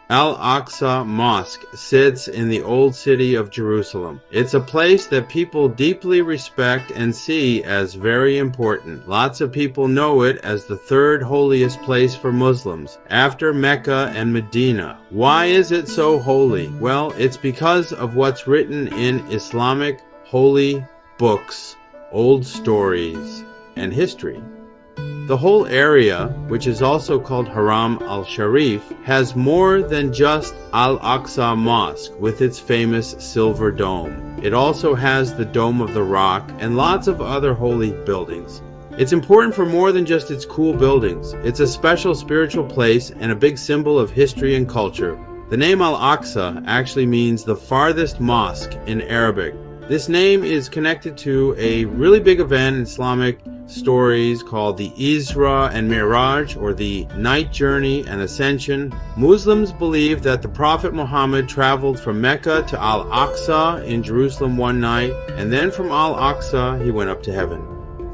Al-Aqsa Mosque sits in the old city of Jerusalem. It's a place that people deeply respect and see as very important. Lots of people know it as the third holiest place for Muslims, after Mecca and Medina. Why is it so holy? Well, it's because of what's written in Islamic holy books, old stories, and history. The whole area, which is also called Haram al-Sharif, has more than just Al-Aqsa Mosque with its famous silver dome. It also has the Dome of the Rock and lots of other holy buildings. It's important for more than just its cool buildings. It's a special spiritual place and a big symbol of history and culture. The name Al-Aqsa actually means the farthest mosque in Arabic. This name is connected to a really big event in Islamic stories called the Isra and Miraj, or the night journey and ascension. Muslims believe that the Prophet Muhammad traveled from Mecca to Al-Aqsa in Jerusalem one night, and then from Al-Aqsa he went up to heaven.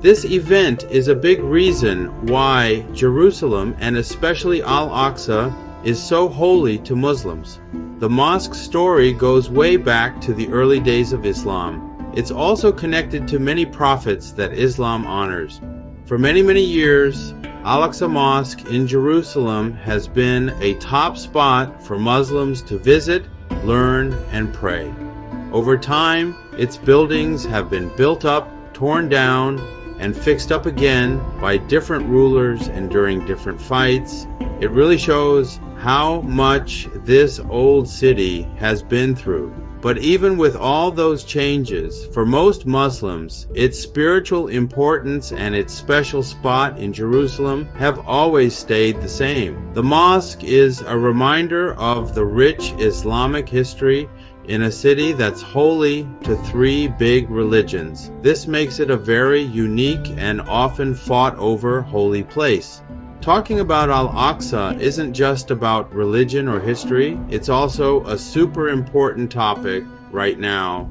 This event is a big reason why Jerusalem, and especially Al-Aqsa, is so holy to Muslims. The mosque's story goes way back to the early days of Islam. It's also connected to many prophets that Islam honors. For many, many years, Al-Aqsa Mosque in Jerusalem has been a top spot for Muslims to visit, learn, and pray. Over time, its buildings have been built up, torn down, and fixed up again by different rulers and during different fights. It really shows how much this old city has been through. But even with all those changes, for most Muslims, its spiritual importance and its special spot in Jerusalem have always stayed the same. The mosque is a reminder of the rich Islamic history in a city that's holy to three big religions. This makes it a very unique and often fought over holy place. Talking about Al-Aqsa isn't just about religion or history, it's also a super important topic right now.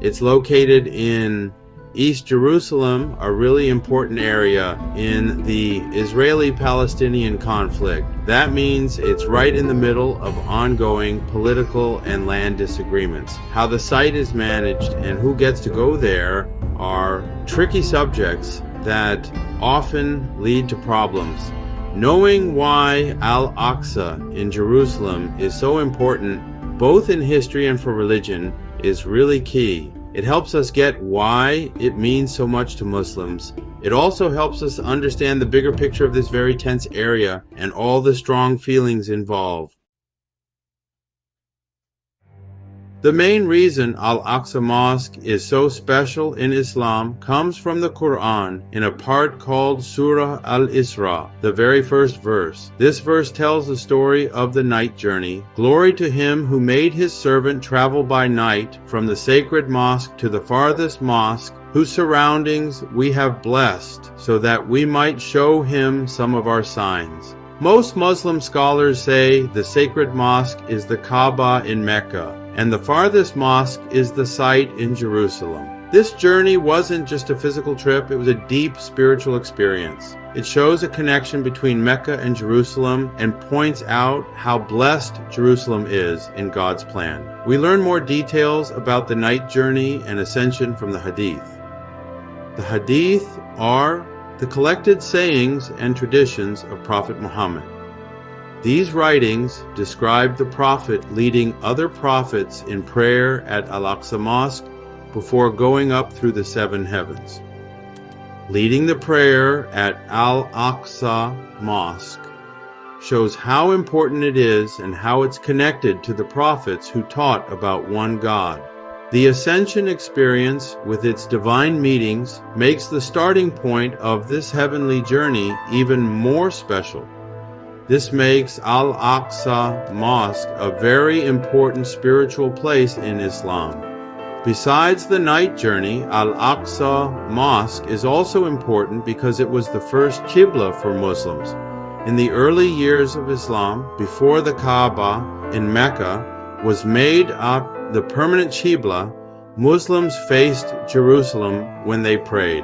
It's located in East Jerusalem, a really important area in the Israeli-Palestinian conflict. That means it's right in the middle of ongoing political and land disagreements. How the site is managed and who gets to go there are tricky subjects that often lead to problems. Knowing why Al-Aqsa in Jerusalem is so important, both in history and for religion, is really key. It helps us get why it means so much to Muslims. It also helps us understand the bigger picture of this very tense area and all the strong feelings involved. The main reason Al-Aqsa Mosque is so special in Islam comes from the Quran in a part called Surah Al-Isra, the very first verse. This verse tells the story of the night journey. Glory to him who made his servant travel by night from the sacred mosque to the farthest mosque, whose surroundings we have blessed, so that we might show him some of our signs. Most Muslim scholars say the sacred mosque is the Kaaba in Mecca, and the farthest mosque is the site in Jerusalem. This journey wasn't just a physical trip, it was a deep spiritual experience. It shows a connection between Mecca and Jerusalem and points out how blessed Jerusalem is in God's plan. We learn more details about the night journey and ascension from the Hadith. The Hadith are the collected sayings and traditions of Prophet Muhammad. These writings describe the Prophet leading other prophets in prayer at Al-Aqsa Mosque before going up through the seven heavens. Leading the prayer at Al-Aqsa Mosque shows how important it is and how it's connected to the prophets who taught about one God. The ascension experience with its divine meetings makes the starting point of this heavenly journey even more special. This makes Al-Aqsa Mosque a very important spiritual place in Islam. Besides the night journey, Al-Aqsa Mosque is also important because it was the first Qibla for Muslims. In the early years of Islam, before the Kaaba in Mecca was made up the permanent Qibla, Muslims faced Jerusalem when they prayed.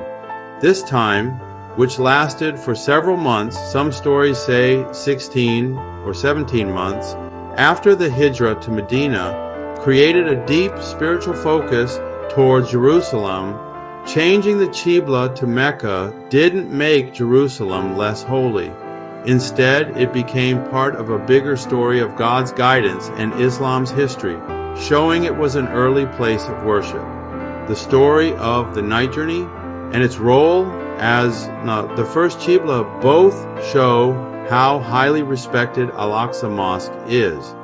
This time, which lasted for several months, some stories say 16 or 17 months, after the Hijrah to Medina, created a deep spiritual focus towards Jerusalem. Changing the Qibla to Mecca didn't make Jerusalem less holy. Instead, it became part of a bigger story of God's guidance and Islam's history, showing it was an early place of worship. The story of the night journey and its role as the first Qibla both show how highly respected Al-Aqsa Mosque is.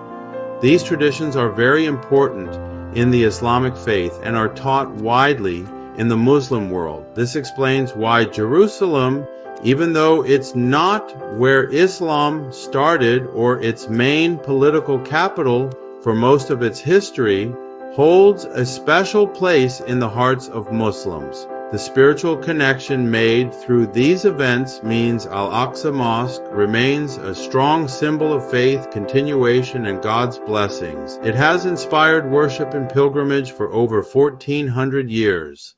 These traditions are very important in the Islamic faith and are taught widely in the Muslim world. This explains why Jerusalem, even though it's not where Islam started or its main political capital for most of its history, holds a special place in the hearts of Muslims. The spiritual connection made through these events means Al-Aqsa Mosque remains a strong symbol of faith, continuation, and God's blessings. It has inspired worship and pilgrimage for over 1,400 years.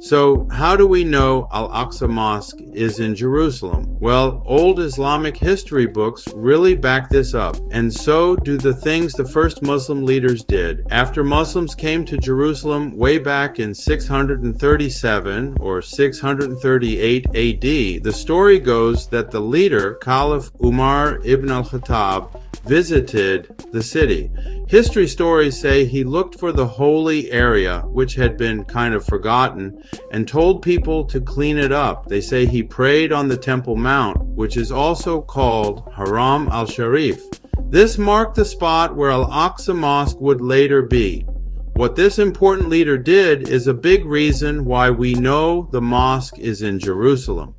So, how do we know Al-Aqsa Mosque is in Jerusalem? Well, old Islamic history books really back this up, and so do the things the first Muslim leaders did. After Muslims came to Jerusalem way back in 637 or 638 AD, the story goes that the leader, Caliph Umar ibn al-Khattab, visited the city. History stories say he looked for the holy area, which had been kind of forgotten, and told people to clean it up. They say he prayed on the Temple Mount, which is also called Haram al-Sharif. This marked the spot where Al-Aqsa Mosque would later be. What this important leader did is a big reason why we know the mosque is in Jerusalem.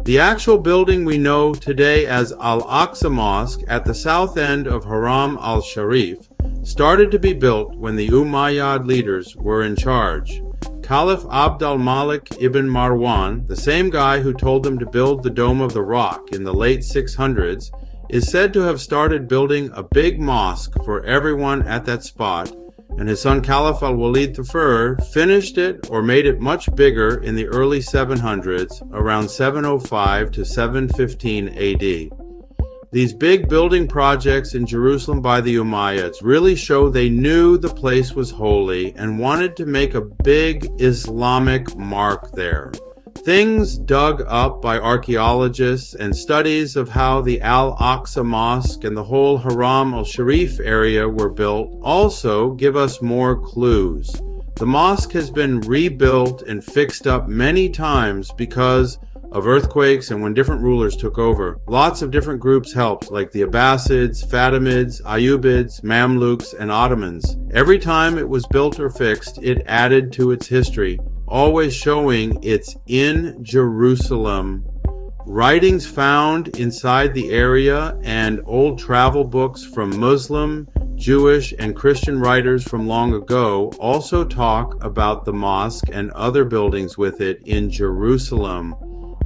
The actual building we know today as Al-Aqsa Mosque at the south end of Haram al-Sharif started to be built when the Umayyad leaders were in charge. Caliph Abd al-Malik ibn Marwan, the same guy who told them to build the Dome of the Rock in the late 600s, is said to have started building a big mosque for everyone at that spot, and his son Caliph al-Walid III finished it or made it much bigger in the early 700s, around 705 to 715 AD. These big building projects in Jerusalem by the Umayyads really show they knew the place was holy and wanted to make a big Islamic mark there. Things dug up by archaeologists and studies of how the Al-Aqsa Mosque and the whole Haram al-Sharif area were built also give us more clues. The mosque has been rebuilt and fixed up many times because of earthquakes and when different rulers took over. Lots of different groups helped, like the Abbasids, Fatimids, Ayyubids, Mamluks, and Ottomans. Every time it was built or fixed, it added to its history, always showing it's in Jerusalem. Writings found inside the area and old travel books from Muslim, Jewish, and Christian writers from long ago also talk about the mosque and other buildings with it in Jerusalem.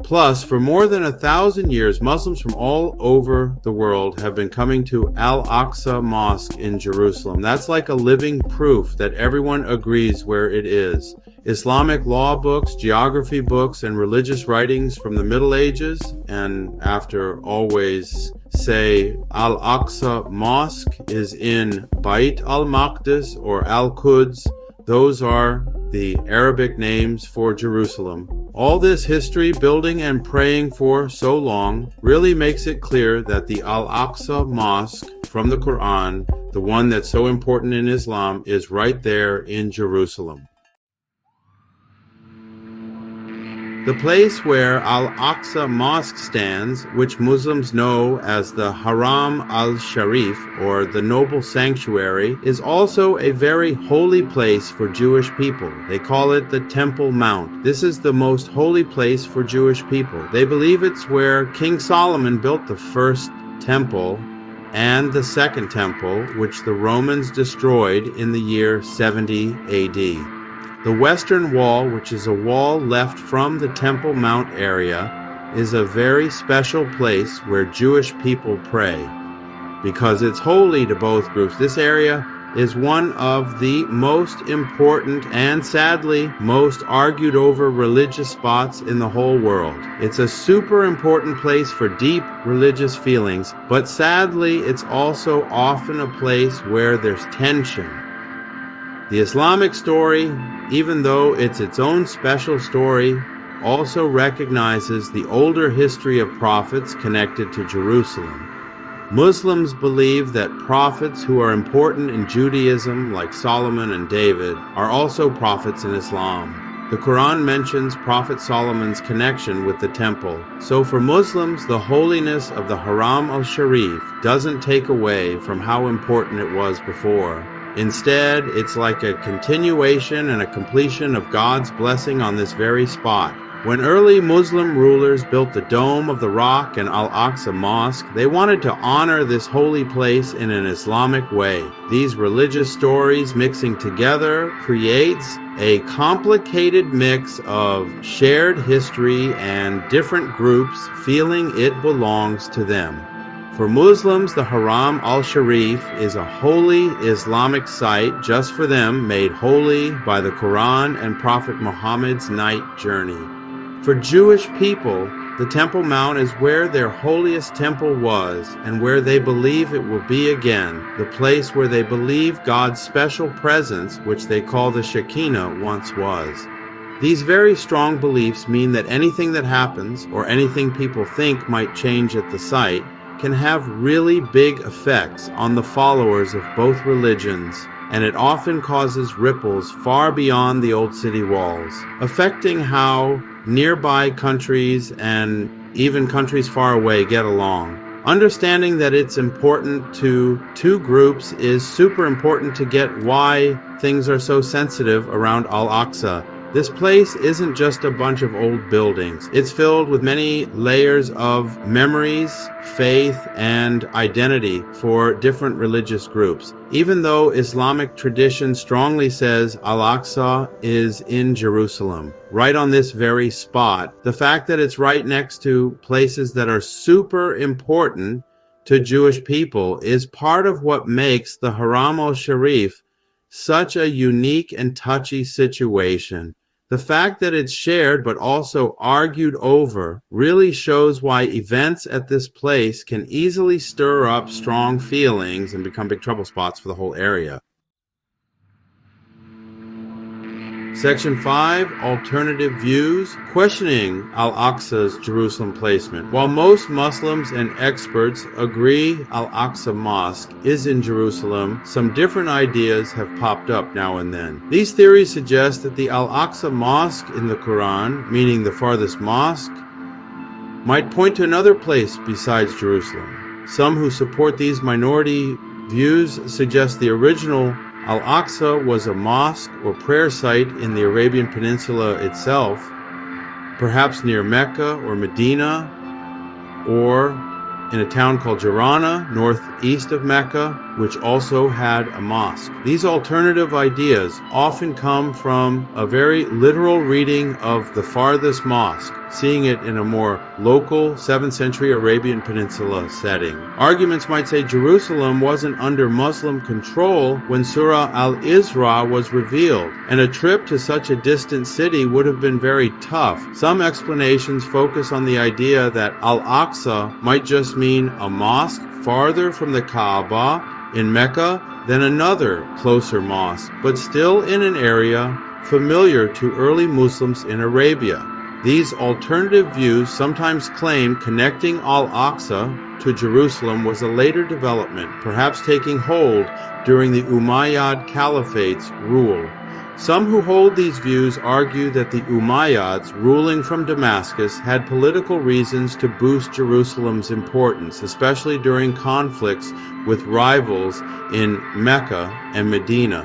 Plus, for more than 1,000 years, Muslims from all over the world have been coming to Al-Aqsa Mosque in Jerusalem. That's like a living proof that everyone agrees where it is. Islamic law books, geography books, and religious writings from the Middle Ages, and after always say Al-Aqsa Mosque is in Bait al-Maqdis or Al-Quds. Those are the Arabic names for Jerusalem. All this history, building and praying for so long, really makes it clear that the Al-Aqsa Mosque from the Quran, the one that's so important in Islam, is right there in Jerusalem. The place where Al-Aqsa Mosque stands, which Muslims know as the Haram al-Sharif, or the Noble Sanctuary, is also a very holy place for Jewish people. They call it the Temple Mount. This is the most holy place for Jewish people. They believe it's where King Solomon built the first temple and the second temple, which the Romans destroyed in the year 70 AD. The western wall, which is a wall left from the Temple Mount area, is a very special place where Jewish people pray. Because it's holy to both groups. This area is one of the most important and sadly most argued over religious spots in the whole world. It's a super important place for deep religious feelings, but sadly it's also often a place where there's tension. The Islamic story, even though it's its own special story, also recognizes the older history of prophets connected to Jerusalem. Muslims believe that prophets who are important in Judaism, like Solomon and David, are also prophets in Islam. The Quran mentions Prophet Solomon's connection with the temple. So for Muslims, the holiness of the Haram al-Sharif doesn't take away from how important it was before. Instead, it's like a continuation and a completion of God's blessing on this very spot. When early Muslim rulers built the Dome of the Rock and Al-Aqsa Mosque, they wanted to honor this holy place in an Islamic way. These religious stories mixing together creates a complicated mix of shared history and different groups feeling it belongs to them. For Muslims, the Haram al-Sharif is a holy Islamic site just for them, made holy by the Quran and Prophet Muhammad's night journey. For Jewish people, the Temple Mount is where their holiest temple was and where they believe it will be again, the place where they believe God's special presence, which they call the Shekinah, once was. These very strong beliefs mean that anything that happens, or anything people think might change at the site, can have really big effects on the followers of both religions, and it often causes ripples far beyond the old city walls, affecting how nearby countries and even countries far away get along. Understanding that it's important to two groups is super important to get why things are so sensitive around Al-Aqsa. This place isn't just a bunch of old buildings. It's filled with many layers of memories, faith, and identity for different religious groups. Even though Islamic tradition strongly says Al-Aqsa is in Jerusalem, right on this very spot, the fact that it's right next to places that are super important to Jewish people is part of what makes the Haram al-Sharif such a unique and touchy situation. The fact that it's shared but also argued over really shows why events at this place can easily stir up strong feelings and become big trouble spots for the whole area. Section 5, Alternative Views, questioning Al-Aqsa's Jerusalem placement. While most Muslims and experts agree Al-Aqsa Mosque is in Jerusalem, some different ideas have popped up now and then. These theories suggest that the Al-Aqsa Mosque in the Quran, meaning the farthest mosque, might point to another place besides Jerusalem. Some who support these minority views suggest the original Al-Aqsa was a mosque or prayer site in the Arabian Peninsula itself, perhaps near Mecca or Medina, or in a town called Jirana, northeast of Mecca, which also had a mosque. These alternative ideas often come from a very literal reading of the farthest mosque, seeing it in a more local 7th century Arabian Peninsula setting. Arguments might say Jerusalem wasn't under Muslim control when Surah Al-Isra was revealed, and a trip to such a distant city would have been very tough. Some explanations focus on the idea that Al-Aqsa might just mean a mosque farther from the Kaaba in Mecca than another closer mosque, but still in an area familiar to early Muslims in Arabia. These alternative views sometimes claim connecting Al-Aqsa to Jerusalem was a later development, perhaps taking hold during the Umayyad Caliphate's rule. Some who hold these views argue that the Umayyads ruling from Damascus had political reasons to boost Jerusalem's importance, especially during conflicts with rivals in Mecca and Medina.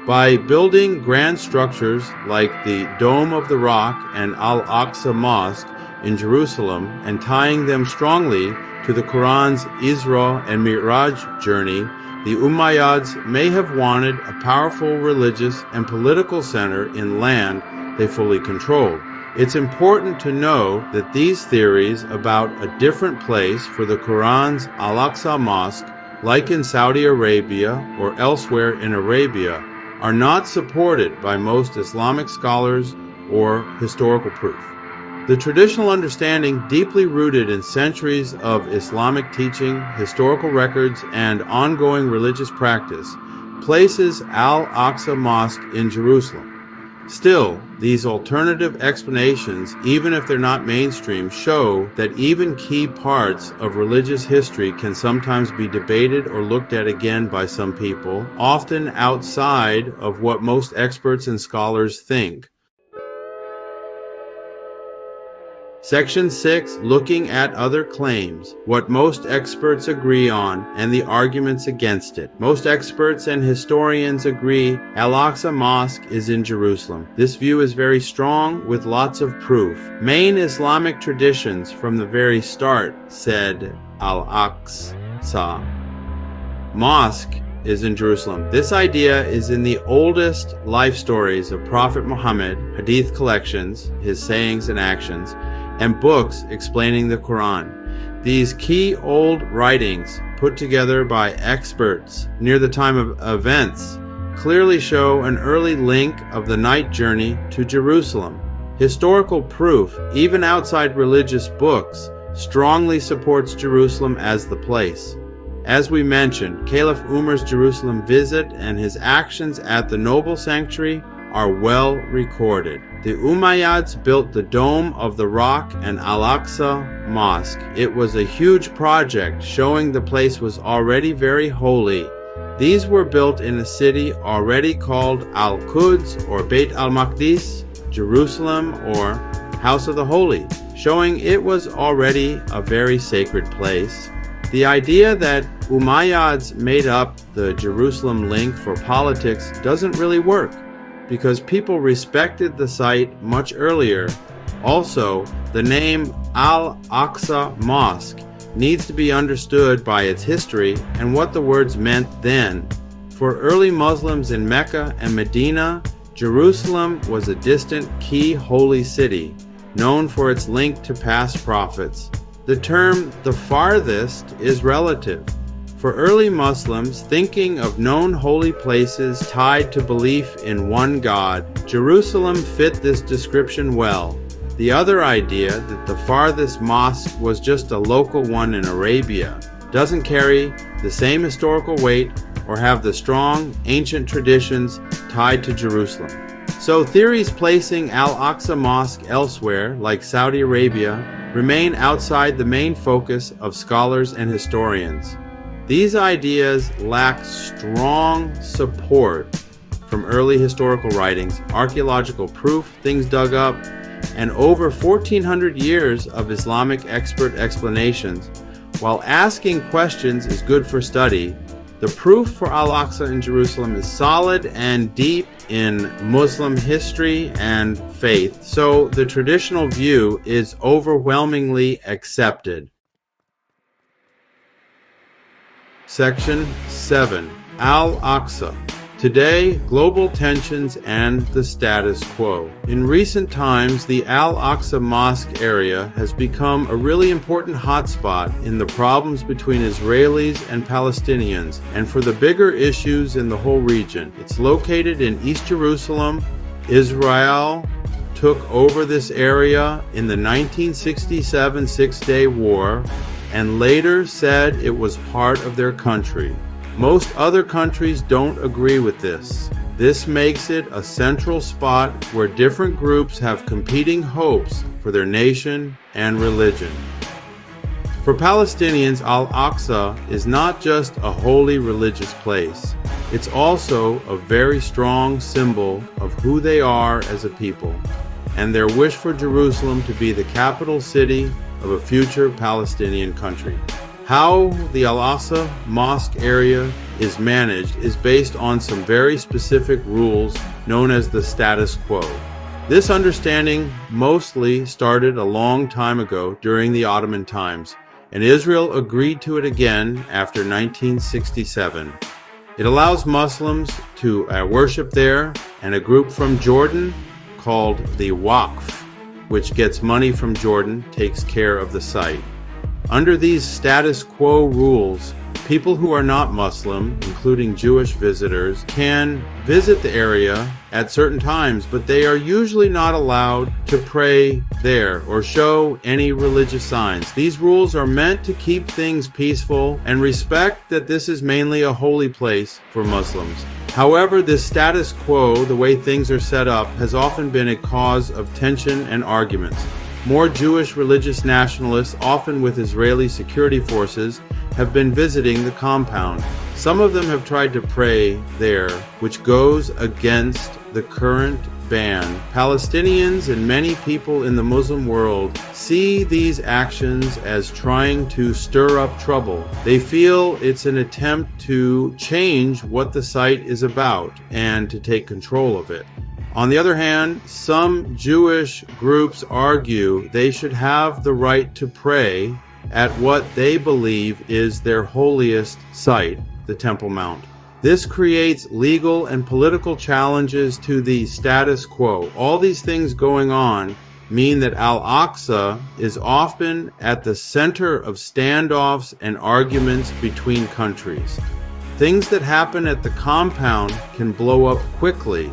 By building grand structures like the Dome of the Rock and Al-Aqsa Mosque in Jerusalem and tying them strongly to the Quran's Isra and Mi'raj journey, the Umayyads may have wanted a powerful religious and political center in land they fully controlled. It's important to know that these theories about a different place for the Quran's Al-Aqsa Mosque like in Saudi Arabia or elsewhere in Arabia, are not supported by most Islamic scholars or historical proof. The traditional understanding, deeply rooted in centuries of Islamic teaching, historical records, and ongoing religious practice, places Al-Aqsa Mosque in Jerusalem. Still, these alternative explanations, even if they're not mainstream, show that even key parts of religious history can sometimes be debated or looked at again by some people, often outside of what most experts and scholars think. Section 6, looking at other claims, what most experts agree on, and the arguments against it. Most experts and historians agree Al-Aqsa Mosque is in Jerusalem. This view is very strong with lots of proof. Main Islamic traditions from the very start said Al-Aqsa Mosque is in Jerusalem. This idea is in the oldest life stories of Prophet Muhammad, hadith collections, his sayings and actions, and books explaining the Quran. These key old writings, put together by experts near the time of events, clearly show an early link of the night journey to Jerusalem. Historical proof, even outside religious books, strongly supports Jerusalem as the place. As we mentioned, Caliph Umar's Jerusalem visit and his actions at the noble sanctuary are well recorded. The Umayyads built the Dome of the Rock and Al-Aqsa Mosque. It was a huge project showing the place was already very holy. These were built in a city already called Al-Quds or Beit al-Maqdis, Jerusalem or House of the Holy, showing it was already a very sacred place. The idea that Umayyads made up the Jerusalem link for politics doesn't really work, because people respected the site much earlier. Also, the name Al-Aqsa Mosque needs to be understood by its history and what the words meant then. For early Muslims in Mecca and Medina, Jerusalem was a distant key holy city, known for its link to past prophets. The term the farthest is relative. For early Muslims, thinking of known holy places tied to belief in one God, Jerusalem fit this description well. The other idea that the farthest mosque was just a local one in Arabia doesn't carry the same historical weight or have the strong ancient traditions tied to Jerusalem. So theories placing Al-Aqsa Mosque elsewhere, like Saudi Arabia, remain outside the main focus of scholars and historians. These ideas lack strong support from early historical writings, archaeological proof, things dug up, and over 1,400 years of Islamic expert explanations. While asking questions is good for study, the proof for Al-Aqsa in Jerusalem is solid and deep in Muslim history and faith, so the traditional view is overwhelmingly accepted. Section 7. Al-Aqsa. Today, global tensions and the status quo. In recent times, the Al-Aqsa Mosque area has become a really important hotspot in the problems between Israelis and Palestinians, and for the bigger issues in the whole region. It's located in East Jerusalem. Israel took over this area in the 1967 Six-Day War and later said it was part of their country. Most other countries don't agree with this. This makes it a central spot where different groups have competing hopes for their nation and religion. For Palestinians, Al-Aqsa is not just a holy religious place. It's also a very strong symbol of who they are as a people, and their wish for Jerusalem to be the capital city of a future Palestinian country. How the Al-Aqsa Mosque area is managed is based on some very specific rules known as the status quo. This understanding mostly started a long time ago during the Ottoman times, and Israel agreed to it again after 1967. It allows Muslims to worship there, and a group from Jordan called the Waqf, which gets money from Jordan, takes care of the site. Under these status quo rules, People who are not Muslim, including Jewish visitors, can visit the area at certain times, but they are usually not allowed to pray there or show any religious signs. These rules are meant to keep things peaceful and respect that this is mainly a holy place for Muslims. However, this status quo, the way things are set up, has often been a cause of tension and arguments. More Jewish religious nationalists, often with Israeli security forces, have been visiting the compound. Some of them have tried to pray there, which goes against the current ban. Palestinians and many people in the Muslim world see these actions as trying to stir up trouble. They feel it's an attempt to change what the site is about and to take control of it. On the other hand, some Jewish groups argue they should have the right to pray at what they believe is their holiest site, the Temple Mount. This creates legal and political challenges to the status quo. All these things going on mean that Al-Aqsa is often at the center of standoffs and arguments between countries. Things that happen at the compound can blow up quickly.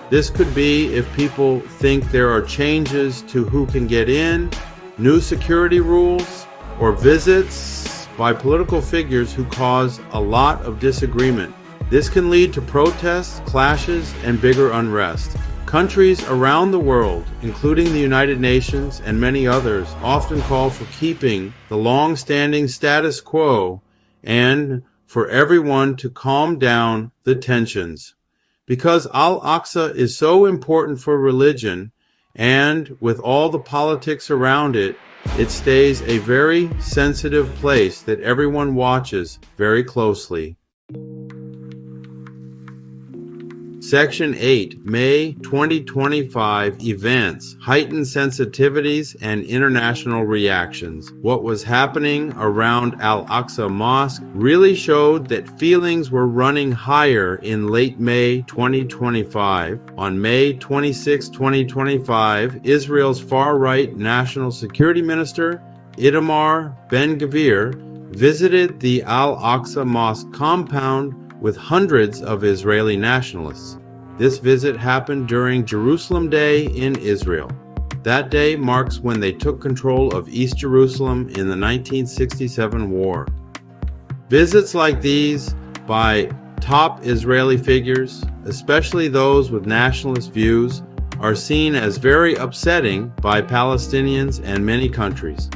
This could be if people think there are changes to who can get in, new security rules, or visits by political figures who cause a lot of disagreement. This can lead to protests, clashes, and bigger unrest. Countries around the world, including the United Nations and many others, often call for keeping the long-standing status quo and for everyone to calm down the tensions. Because Al-Aqsa is so important for religion, and with all the politics around it, it stays a very sensitive place that everyone watches very closely. Section 8, May 2025 Events, Heightened Sensitivities and International Reactions. What was happening around Al-Aqsa Mosque really showed that feelings were running higher in late May 2025. On May 26, 2025, Israel's far-right National Security Minister, Itamar Ben-Gvir, visited the Al-Aqsa Mosque compound with hundreds of Israeli nationalists. This visit happened during Jerusalem Day in Israel. That day marks when they took control of East Jerusalem in the 1967 war. Visits like these by top Israeli figures, especially those with nationalist views, are seen as very upsetting by Palestinians and many countries.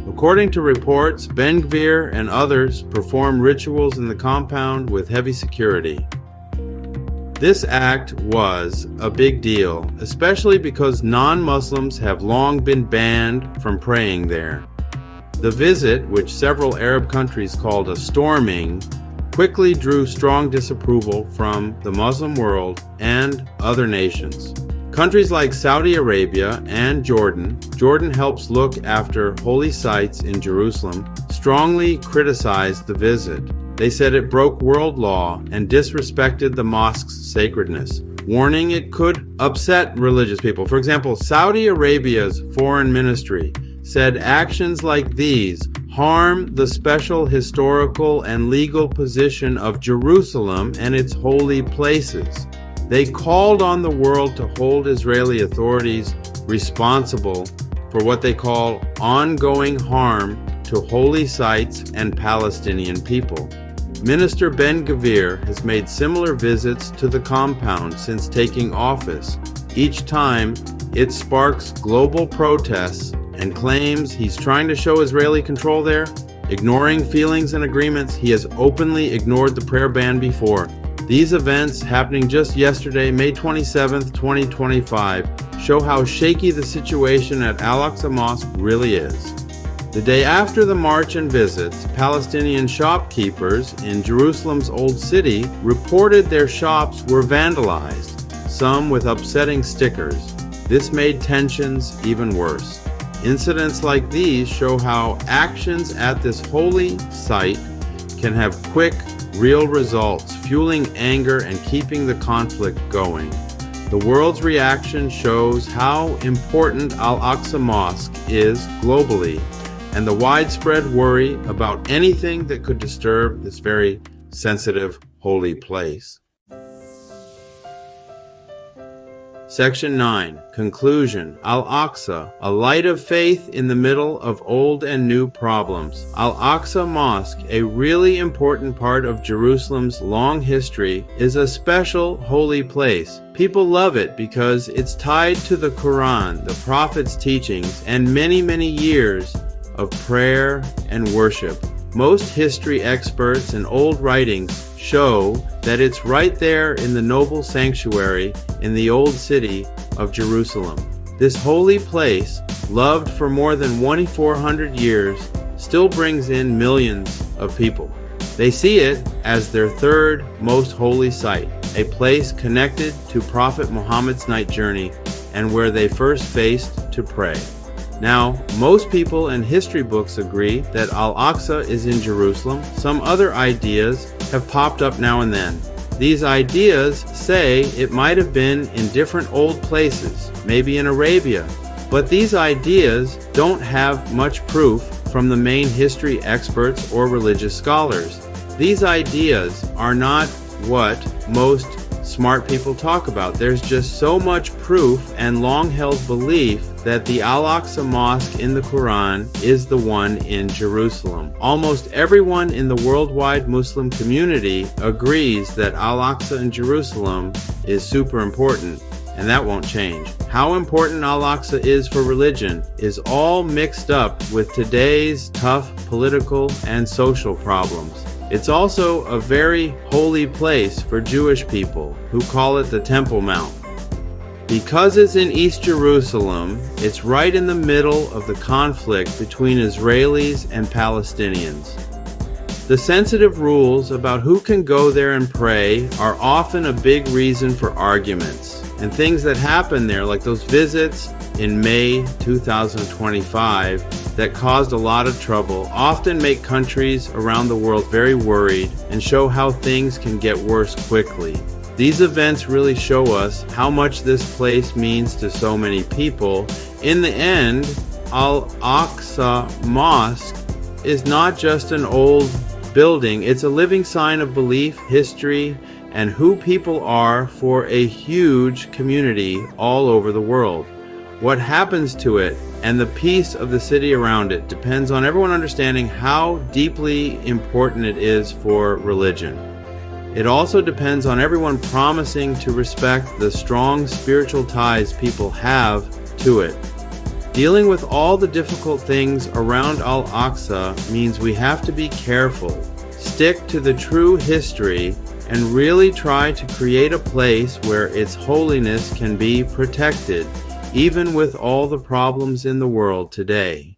According to reports, Ben-Gvir and others performed rituals in the compound with heavy security. This act was a big deal, especially because non-Muslims have long been banned from praying there. The visit, which several Arab countries called a storming, quickly drew strong disapproval from the Muslim world and other nations. Countries like Saudi Arabia and Jordan helps look after holy sites in Jerusalem, strongly criticized the visit. They said it broke world law and disrespected the mosque's sacredness, warning it could upset religious people. For example, Saudi Arabia's foreign ministry said actions like these harm the special historical and legal position of Jerusalem and its holy places. They called on the world to hold Israeli authorities responsible for what they call ongoing harm to holy sites and Palestinian people. Minister Ben-Gvir has made similar visits to the compound since taking office. Each time, it sparks global protests and claims he's trying to show Israeli control there. Ignoring feelings and agreements, he has openly ignored the prayer ban before. These events, happening just yesterday, May 27, 2025, show how shaky the situation at Al-Aqsa Mosque really is. The day after the march and visits, Palestinian shopkeepers in Jerusalem's Old City reported their shops were vandalized, some with upsetting stickers. This made tensions even worse. Incidents like these show how actions at this holy site can have quick, real results, fueling anger and keeping the conflict going. The world's reaction shows how important Al-Aqsa Mosque is globally. and the widespread worry about anything that could disturb this very sensitive, holy place. Section 9. Conclusion. Al-Aqsa, a light of faith in the middle of old and new problems. Al-Aqsa Mosque, a really important part of Jerusalem's long history, is a special holy place. People love it because it's tied to the Quran, the Prophet's teachings, and many, many years of prayer and worship. Most history experts and old writings show that it's right there in the noble sanctuary in the old city of Jerusalem. This holy place, loved for more than 2,400 years, still brings in millions of people. They see it as their third most holy site, a place connected to Prophet Muhammad's night journey and where they first faced to pray. Now, most people and history books agree that Al-Aqsa is in Jerusalem. Some other ideas have popped up now and then. These ideas say it might have been in different old places, maybe in Arabia. But these ideas don't have much proof from the main history experts or religious scholars. These ideas are not what most smart people talk about. There's just so much proof and long-held belief that the Al-Aqsa Mosque in the Quran is the one in Jerusalem. Almost everyone in the worldwide Muslim community agrees that Al-Aqsa in Jerusalem is super important, and that won't change. How important Al-Aqsa is for religion is all mixed up with today's tough political and social problems. It's also a very holy place for Jewish people who call it the Temple Mount. Because it's in East Jerusalem, it's right in the middle of the conflict between Israelis and Palestinians. The sensitive rules about who can go there and pray are often a big reason for arguments. And things that happen there, like those visits in May 2025 that caused a lot of trouble, often make countries around the world very worried and show how things can get worse quickly. These events really show us how much this place means to so many people. In the end, Al-Aqsa Mosque is not just an old building, it's a living sign of belief, history, and who people are for a huge community all over the world. What happens to it and the peace of the city around it depends on everyone understanding how deeply important it is for religion. It also depends on everyone promising to respect the strong spiritual ties people have to it. Dealing with all the difficult things around Al-Aqsa means we have to be careful, stick to the true history, and really try to create a place where its holiness can be protected, even with all the problems in the world today.